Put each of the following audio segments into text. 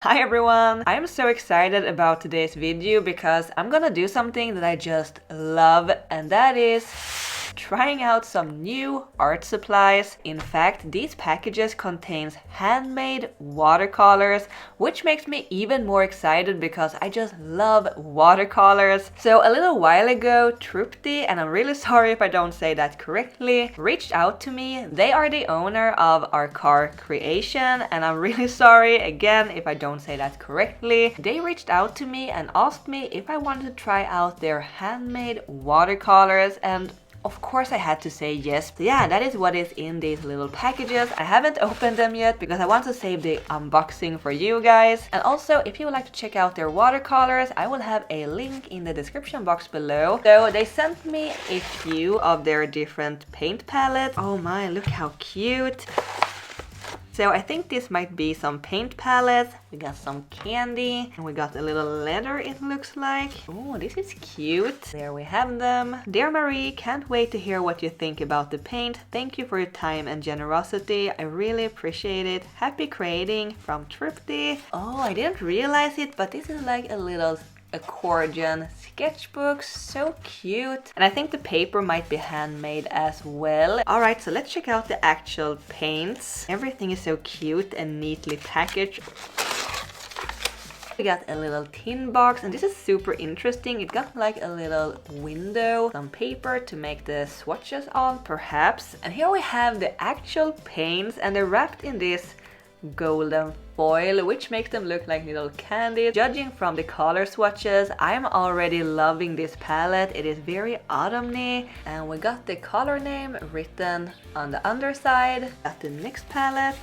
Hi everyone! I am so excited about today's video because I'm gonna do something that I just love, and that is trying out some new art supplies. In fact, these packages contains handmade watercolors, which makes me even more excited because I just love watercolors. So a little while ago, Trupti, and I'm really sorry if I don't say that correctly, reached out to me. They are the owner of Arkaar Creations, and I'm really sorry again if I don't say that correctly. They reached out to me and asked me if I wanted to try out their handmade watercolors, and of course I had to say yes. So yeah, that is what is in these little packages. I haven't opened them yet because I want to save the unboxing for you guys. And also, if you would like to check out their watercolors, I will have a link in the description box below. So they sent me a few of their different paint palettes. Oh my, look how cute. So I think this might be some paint palettes. We got some candy and we got a little letter, it looks like. Oh, this is cute. There we have them. Dear Marie, can't wait to hear what you think about the paint. Thank you for your time and generosity. I really appreciate it. Happy creating, from Trupti. Oh, I didn't realize it, but this is like a little accordion sketchbook. So cute. And I think the paper might be handmade as well. Alright, so let's check out the actual paints. Everything is so cute and neatly packaged. We got a little tin box, and this is super interesting. It got like a little window, some paper to make the swatches on perhaps. And here we have the actual paints, and they're wrapped in this golden foil, which makes them look like little candies. Judging from the color swatches, I'm already loving this palette. It is very autumny, and we got the color name written on the underside. Got the next palette.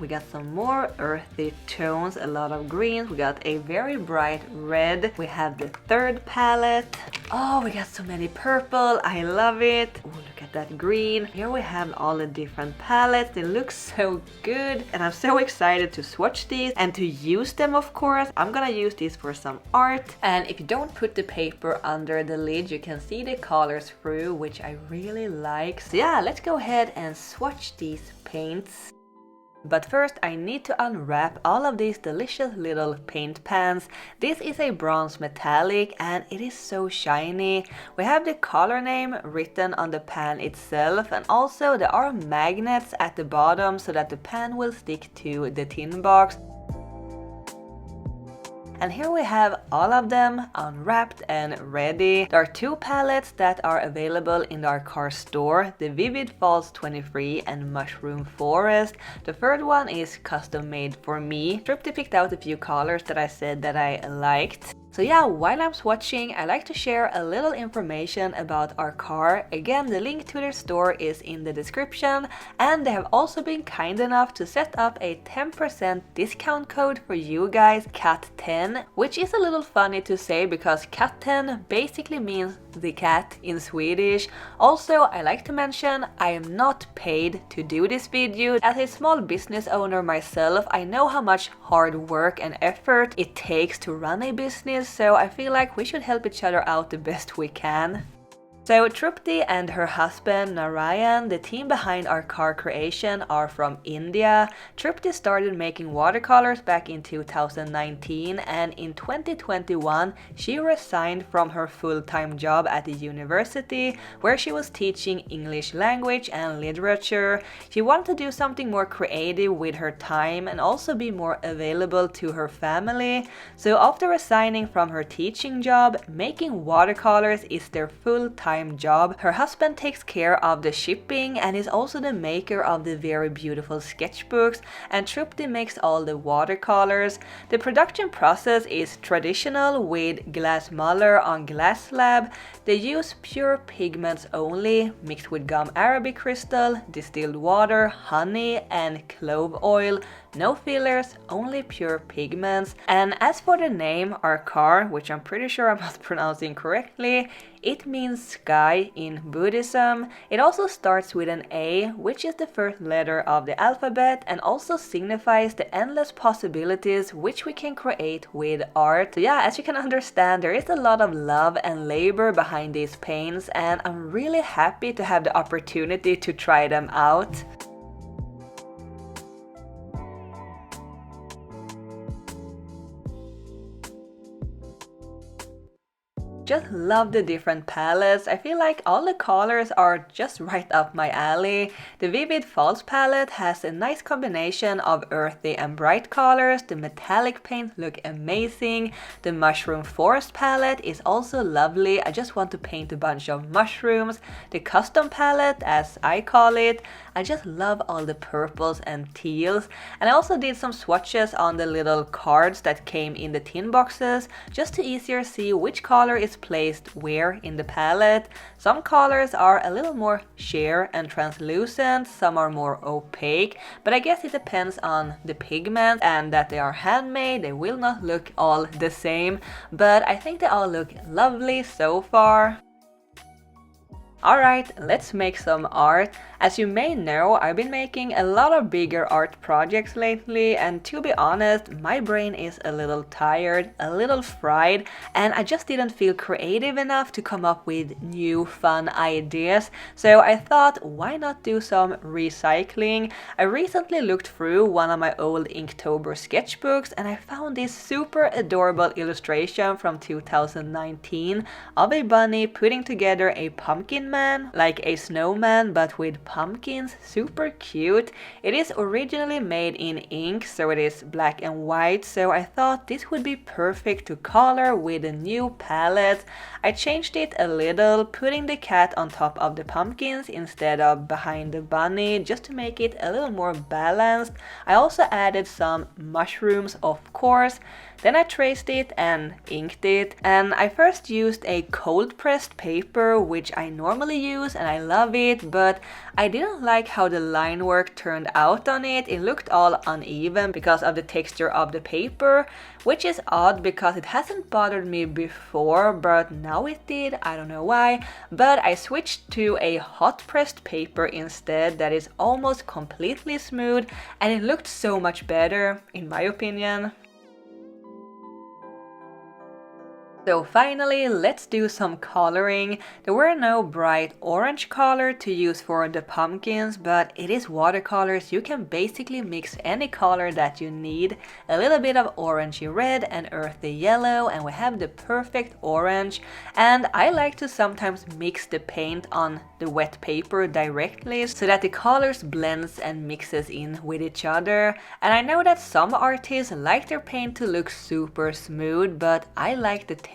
We got some more earthy tones, a lot of greens. We got a very bright red. We have the third palette. Oh, we got so many purple. I love it. Oh, look at that green. Here we have all the different palettes. They look so good. And I'm so excited to swatch these and to use them, of course. I'm gonna use these for some art. And if you don't put the paper under the lid, you can see the colors through, which I really like. So yeah, let's go ahead and swatch these paints. But first I need to unwrap all of these delicious little paint pans. This is a bronze metallic and it is so shiny. We have the color name written on the pan itself, and also there are magnets at the bottom so that the pan will stick to the tin box. And here we have all of them unwrapped and ready. There are two palettes that are available in the Arkaar store, the Vivid Falls 23 and Mushroom Forest. The third one is custom made for me. Trupti picked out a few colors that I said that I liked. So yeah, while I'm swatching, I like to share a little information about Arkaar. Again, the link to their store is in the description, and they have also been kind enough to set up a 10% discount code for you guys, CAT10, which is a little funny to say because CAT10 basically means the cat in Swedish. Also, I like to mention I am not paid to do this video. As a small business owner myself, I know how much hard work and effort it takes to run a business, so I feel like we should help each other out the best we can. So Trupti and her husband Narayan, the team behind Arkaar Creations, are from India. Trupti started making watercolors back in 2019, and in 2021 she resigned from her full-time job at the university where she was teaching English language and literature. She wanted to do something more creative with her time and also be more available to her family. So after resigning from her teaching job, making watercolors is their full-time job. Her husband takes care of the shipping and is also the maker of the very beautiful sketchbooks, and Trupti makes all the watercolors. The production process is traditional with glass muller on glass slab. They use pure pigments only, mixed with gum arabic crystal, distilled water, honey and clove oil. No fillers, only pure pigments. And as for the name Arkaar, which I'm pretty sure I'm not pronouncing correctly, it means sky in Buddhism. It also starts with an A, which is the first letter of the alphabet, and also signifies the endless possibilities which we can create with art. So yeah, as you can understand, there is a lot of love and labor behind these paints, and I'm really happy to have the opportunity to try them out. Just love the different palettes. I feel like all the colors are just right up my alley. The Vivid Falls palette has a nice combination of earthy and bright colors. The metallic paints look amazing. The Mushroom Forest palette is also lovely. I just want to paint a bunch of mushrooms. The custom palette, as I call it, I just love all the purples and teals. And I also did some swatches on the little cards that came in the tin boxes, just to easier see which color is placed where in the palette. Some colors are a little more sheer and translucent, some are more opaque, but I guess it depends on the pigment and that they are handmade. They will not look all the same, but I think they all look lovely so far. Alright, let's make some art. As you may know, I've been making a lot of bigger art projects lately, and to be honest, my brain is a little tired, a little fried, and I just didn't feel creative enough to come up with new fun ideas. So I thought, why not do some recycling? I recently looked through one of my old Inktober sketchbooks and I found this super adorable illustration from 2019 of a bunny putting together a pumpkin man, like a snowman but with pumpkins. Super cute. It is originally made in ink, so it is black and white, so I thought this would be perfect to color with a new palette. I changed it a little, putting the cat on top of the pumpkins instead of behind the bunny, just to make it a little more balanced. I also added some mushrooms, of course. Then I traced it and inked it, and I first used a cold pressed paper, which I normally use and I love it, but I didn't like how the line work turned out on it. It looked all uneven because of the texture of the paper, which is odd because it hasn't bothered me before, but now it did. I don't know why, but I switched to a hot pressed paper instead that is almost completely smooth, and it looked so much better in my opinion. So finally, let's do some coloring. There were no bright orange color to use for the pumpkins, but it is watercolors. You can basically mix any color that you need. A little bit of orangey red and earthy yellow, and we have the perfect orange. And I like to sometimes mix the paint on the wet paper directly so that the colors blends and mixes in with each other. And I know that some artists like their paint to look super smooth, but I like the texture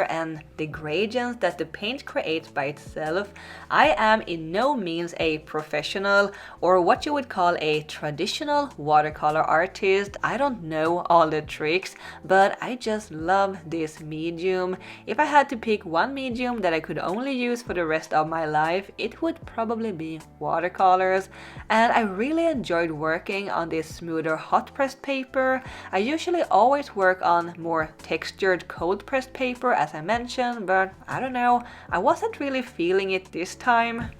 and the gradients that the paint creates by itself. I am in no means a professional or what you would call a traditional watercolor artist. I don't know all the tricks, but I just love this medium. If I had to pick one medium that I could only use for the rest of my life, it would probably be watercolors. And I really enjoyed working on this smoother hot pressed paper. I usually always work on more textured cold pressed paper, as I mentioned, but I don't know, I wasn't really feeling it this time.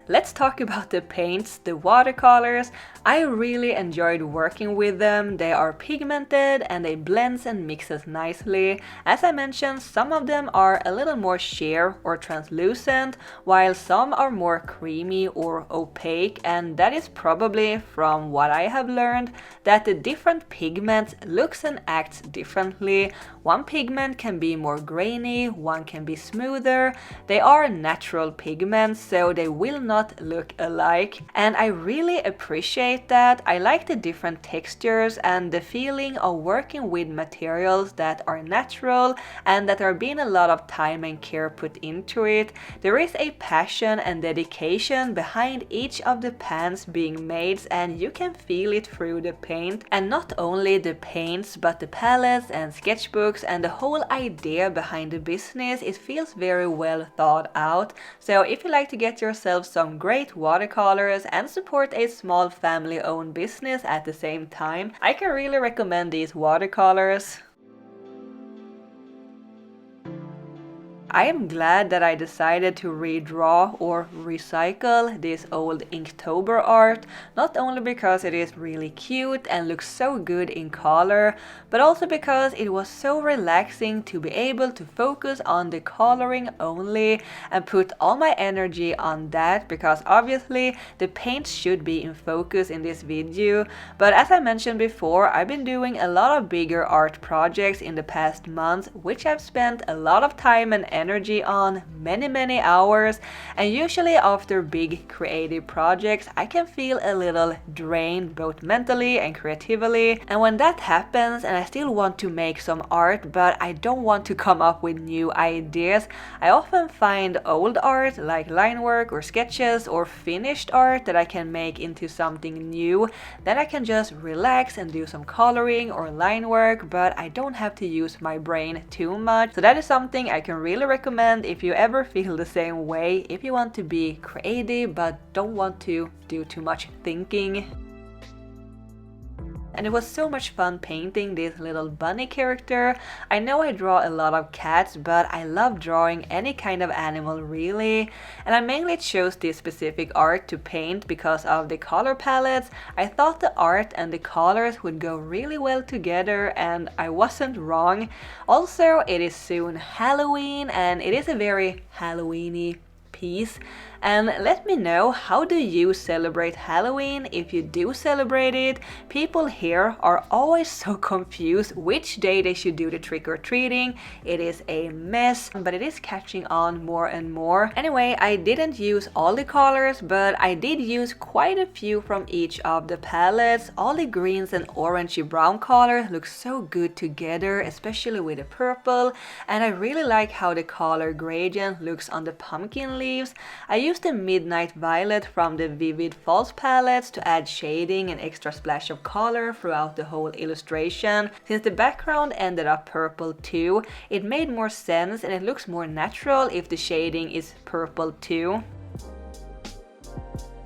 Let's talk about the paints, the watercolors. I really enjoyed working with them. They are pigmented and they blends and mixes nicely. As I mentioned, some of them are a little more sheer or translucent, while some are more creamy or opaque, and that is probably from what I have learned, that the different pigments looks and acts differently. One pigment can be more grainy, one can be smoother. They are natural pigments, so they will not look alike, and I really appreciate that. I like the different textures and the feeling of working with materials that are natural and that are being a lot of time and care put into it. There is a passion and dedication behind each of the pans being made, and you can feel it through the paint. And not only the paints, but the palettes and sketchbooks and the whole idea behind the business, it feels very well thought out. So if you like to get yourself some great watercolors and support a small family-owned business at the same time, I can really recommend these watercolors. I am glad that I decided to redraw or recycle this old Inktober art, not only because it is really cute and looks so good in color, but also because it was so relaxing to be able to focus on the coloring only and put all my energy on that, because obviously the paint should be in focus in this video. But as I mentioned before, I've been doing a lot of bigger art projects in the past months, which I've spent a lot of time and energy on, many hours, and usually after big creative projects I can feel a little drained both mentally and creatively. And when that happens and I still want to make some art but I don't want to come up with new ideas, I often find old art like line work or sketches or finished art that I can make into something new. Then I can just relax and do some coloring or line work, but I don't have to use my brain too much. So that is something I can really recommend if you ever feel the same way, if you want to be creative but don't want to do too much thinking. And it was so much fun painting this little bunny character. I know I draw a lot of cats, but I love drawing any kind of animal really. And I mainly chose this specific art to paint because of the color palettes. I thought the art and the colors would go really well together, and I wasn't wrong. Also, it is soon Halloween and it is a very Halloweeny piece. And let me know, how do you celebrate Halloween? If you do celebrate it, people here are always so confused which day they should do the trick-or-treating. It is a mess, but it is catching on more and more. Anyway, I didn't use all the colors, but I did use quite a few from each of the palettes. All the greens and orangey brown colors look so good together, especially with the purple, and I really like how the color gradient looks on the pumpkin leaves. I used the Midnight Violet from the Vivid Falls palettes to add shading and extra splash of color throughout the whole illustration. Since the background ended up purple too, it made more sense and it looks more natural if the shading is purple too.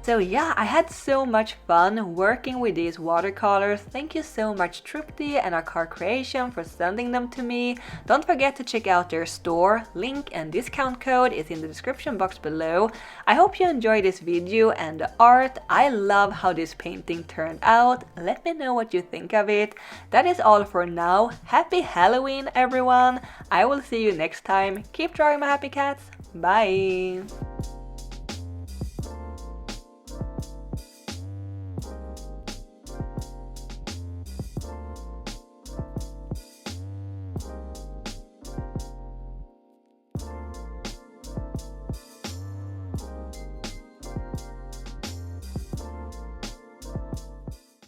So yeah, I had so much fun working with these watercolors. Thank you so much Trupti and Arkaar Creations for sending them to me. Don't forget to check out their store. Link and discount code is in the description box below. I hope you enjoyed this video and the art. I love how this painting turned out. Let me know what you think of it. That is all for now. Happy Halloween everyone! I will see you next time. Keep drawing my happy cats. Bye!